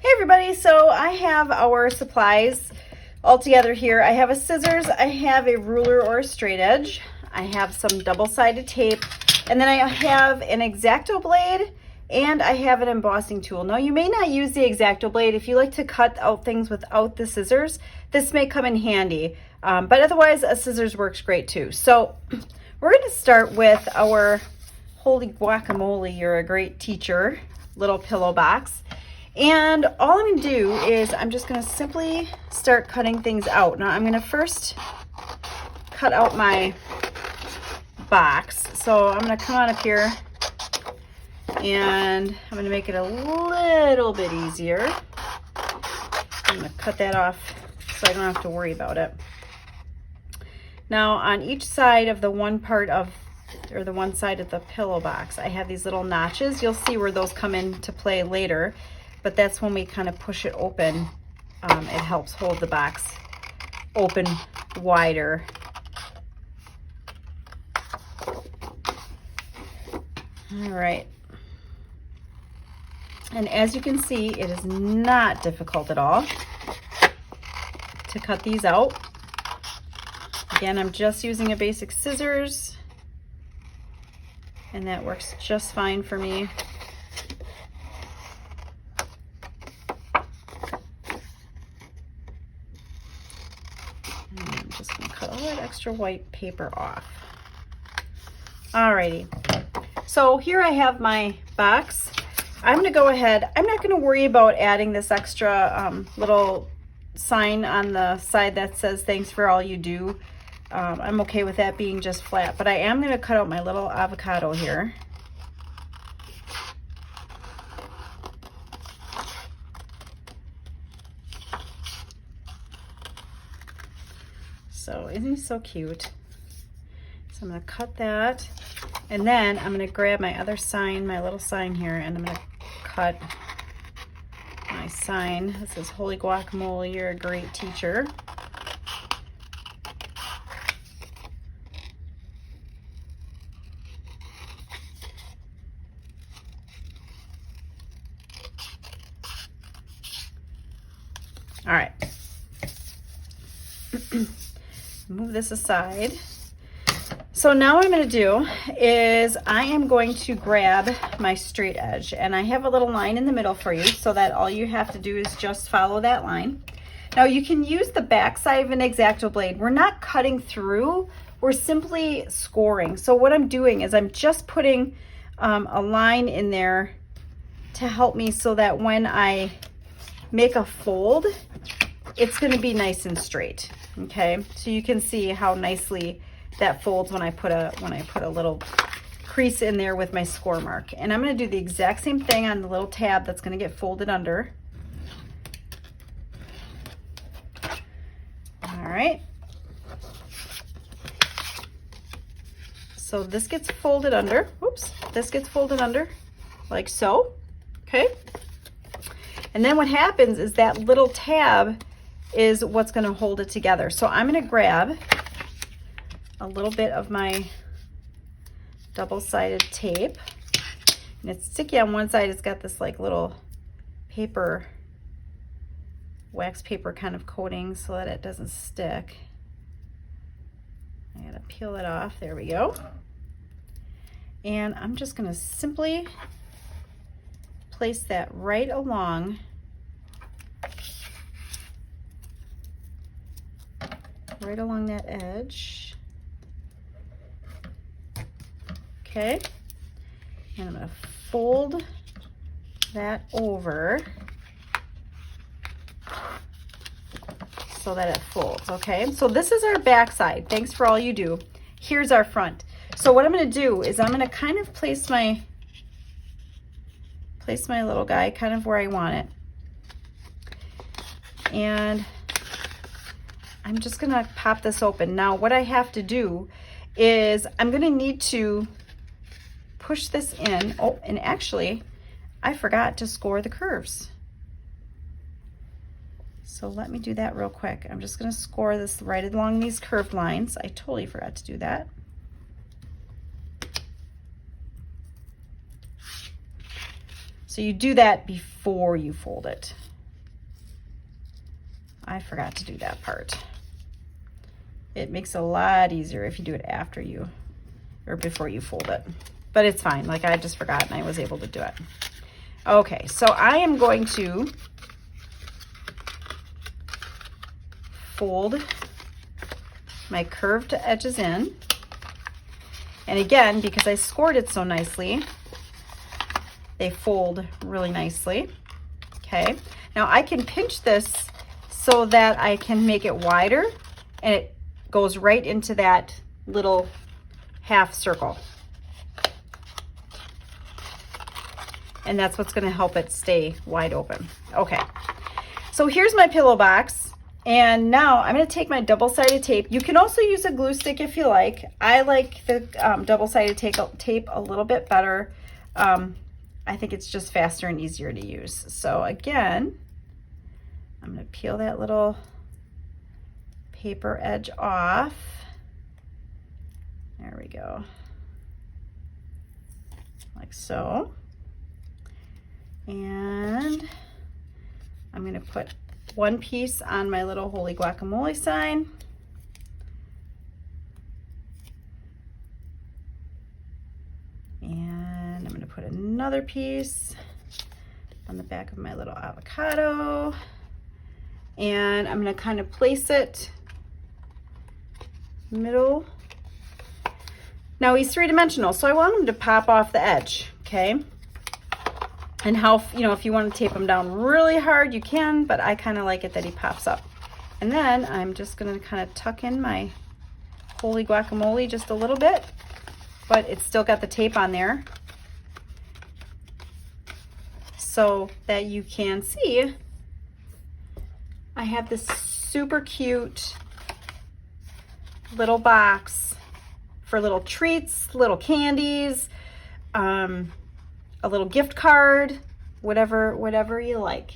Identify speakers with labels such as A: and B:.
A: Hey everybody, so I have our supplies all together here. I have a scissors, I have a ruler or a straight edge, I have some double-sided tape, and then I have an X-Acto blade, and I have an embossing tool. Now you may not use the X-Acto blade. If you like to cut out things without the scissors, this may come in handy, but otherwise a scissors works great too. So we're going to start with our Holy Guacamole, you're a great teacher, little pillow box. And all I'm going to do is I'm just going to simply start cutting things out. Now I'm going to first cut out my box. So I'm going to come on up here and I'm going to make it a little bit easier. I'm going to cut that off so I don't have to worry about it. Now on each side of the one part of, or the one side of the pillow box, I have these little notches. You'll see where those come into play later. But that's when we kind of push it open. It helps hold the box open wider. All right. And as you can see, it is not difficult at all to cut these out. Again, I'm just using a basic scissors, and that works just fine for me. I'm just going to cut all that extra white paper off. Alrighty, so here I have my box. I'm going to go ahead, I'm not going to worry about adding this extra little sign on the side that says thanks for all you do. I'm okay with that being just flat, but I am going to cut out my little avocado here. So isn't he so cute? So I'm going to cut that, and then I'm going to grab my other sign, my little sign here, and I'm going to cut my sign. This is Holy Guacamole, you're a great teacher. All right. Move this aside. So now what I'm going to do is I am going to grab my straight edge, and I have a little line in the middle for you so that all you have to do is just follow that line. Now you can use the back side of an X-Acto blade. We're not cutting through, we're simply scoring. So what I'm doing is I'm just putting a line in there to help me so that when I make a fold, it's going to be nice and straight. Okay, so you can see how nicely that folds when I put a little crease in there with my score mark. And I'm going to do the exact same thing on the little tab that's going to get folded under. All right. So this gets folded under. Oops, this gets folded under like so. Okay. And then what happens is that little tab is what's going to hold it together. So I'm going to grab a little bit of my double-sided tape, and it's sticky on one side. It's got this like little paper, wax paper kind of coating so that it doesn't stick. I gotta peel that off. There we go. And I'm just going to simply place that right along that edge. Okay, and I'm going to fold that over so that it folds. Okay, so this is our back side. Thanks for all you do. Here's our front. So what I'm going to do is I'm going to kind of place my little guy kind of where I want it, and I'm just going to pop this open. Now what I have to do is I'm going to need to push this in. Oh, and actually I forgot to score the curves. So let me do that real quick. I'm just going to score this right along these curved lines. I totally forgot to do that. So you do that before you fold it. I forgot to do that part. It makes it a lot easier if you do it after you, or before you fold it. But it's fine, like I just forgot and I was able to do it. Okay, so I am going to fold my curved edges in. And again, because I scored it so nicely, they fold really nicely. Okay, now I can pinch this so that I can make it wider and it goes right into that little half circle. And that's what's gonna help it stay wide open. Okay, so here's my pillow box. And now I'm gonna take my double-sided tape. You can also use a glue stick if you like. I like the double-sided tape a little bit better. I think it's just faster and easier to use. So again, I'm gonna peel that little paper edge off. There we go, like so. And I'm gonna put one piece on my little Holy Guacamole sign. And I'm gonna put another piece on the back of my little avocado. And I'm gonna kind of place it middle. Now he's three-dimensional, so I want him to pop off the edge, okay? And how, you know, if you want to tape him down really hard, you can, but I kind of like it that he pops up. And then I'm just going to kind of tuck in my Holy Guacamole just a little bit, but it's still got the tape on there so that you can see I have this super cute little box for little treats, little candies, a little gift card, whatever you like.